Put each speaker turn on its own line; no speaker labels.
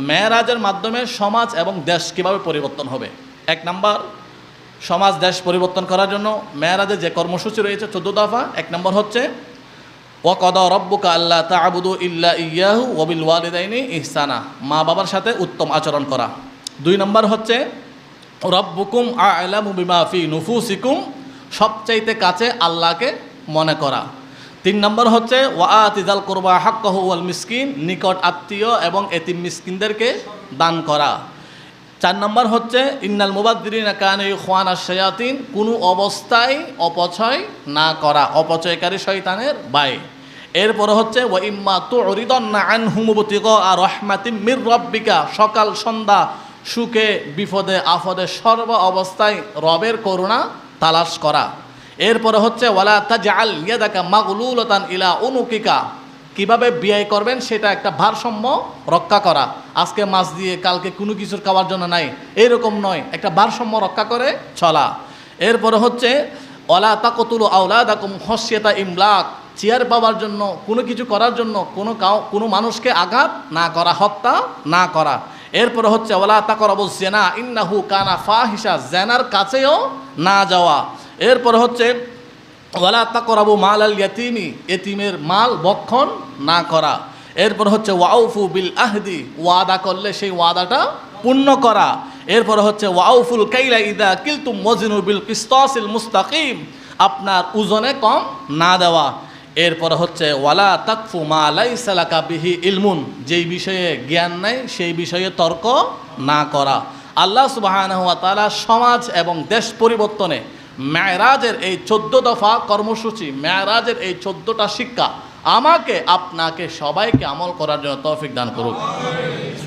মেরাজের মাধ্যমে সমাজ এবং দেশ কীভাবে পরিবর্তন হবে। 1 নাম্বার, সমাজ দেশ পরিবর্তন করার জন্য মেরাজে যে কর্মসূচি রয়েছে 14 দফা। 1 নম্বর হচ্ছে ওয়াকাদা রব্বুকা আল্লা তা'বুদু ইল্লা ইয়্যাহু ওয়া বিল ওয়ালিদাইনি ইহসানা, মা বাবার সাথে উত্তম আচরণ করা। 2 নম্বর হচ্ছে রব্বুকুম আ'লামু বিমা ফি নুফুসিকুম, সবচাইতে কাছে আল্লাহকে মনে করা। 3 নম্বর হচ্ছে ওয়া আতিযাল কুরবা হাক্কাহু ওয়াল মিসকিন, নিকট আত্মীয় এবং এতিম মিসকিনদেরকে দান করা। 4 নম্বর হচ্ছে ইন্নাল মুবাদ্দিরিনা কানু ইখওয়ানাশ শায়াতিন, কোনো অবস্থায় অপচয় না করা, অপচয়কারী শয়তানের ভাই। এরপরে হচ্ছে ওয়া ইম্মা তুরিদান্না আনহুম ইবতিগা রাহমাতিম মির রাব্বিকা, সকাল সন্ধ্যা সুখে বিপদে আপদে সর্ব অবস্থায় রবের করুণা তালাশ করা। এরপরে হচ্ছে ওয়ালা তাজআল ইয়াদাকা মাগলুলাতান ইলা উনুকিকা, কিভাবে ব্যয় করবেন সেটা একটা ভারসাম্য রক্ষা করা। আজকে মাছ দিয়ে কালকে কোনো কিছুর খাওয়ার জন্য নাই, এরকম নয়, একটা ভারসাম্য রক্ষা করে চলা। এরপরে হচ্ছে ওয়ালা তাকতুলু আওলাদাকুম খাশিয়াতা ইমলাক, চেয়ার পাওয়ার জন্য কোনো কিছু করার জন্য কোনো মানুষকে আঘাত না করা, হত্যা না করা। এরপরে হচ্ছে ওয়ালা তাকরাবুজ জিনা ইন্নাহু কানা ফাহিশা, জেনার কাছেও না যাওয়া। এরপরে হচ্ছে ওয়ালা তাকরাবু মালাল ইয়াতিমি, এতিমের মাল ভক্ষণ না করা। এরপর হচ্ছে ওয়াউফু বিল আহদি, ওয়াদা করলে সেই ওয়াদাটা পূর্ণ করা। এরপর হচ্ছে ওয়াউফুল কাইলা ইদা কিলতুম ওয়াজিনু বিল কিসতাসিল মুস্তাকিম, আপনার ওজনে কম না দেওয়া। এরপর হচ্ছে ওয়ালা তাকফু মা লাইসা লাকা বিহি ইলমুন, যেই বিষয়ে জ্ঞান নাই সেই বিষয়ে তর্ক না করা। আল্লাহ সুবহানাহু ওয়া তাআলা সমাজ এবং দেশ পরিবর্তনে মেরাজের এই 14 দফা কর্মসূচি, মেরাজের এই 14টা শিক্ষা আমাকে আপনাকে সবাইকে আমল করার জন্য তৌফিক দান করুক।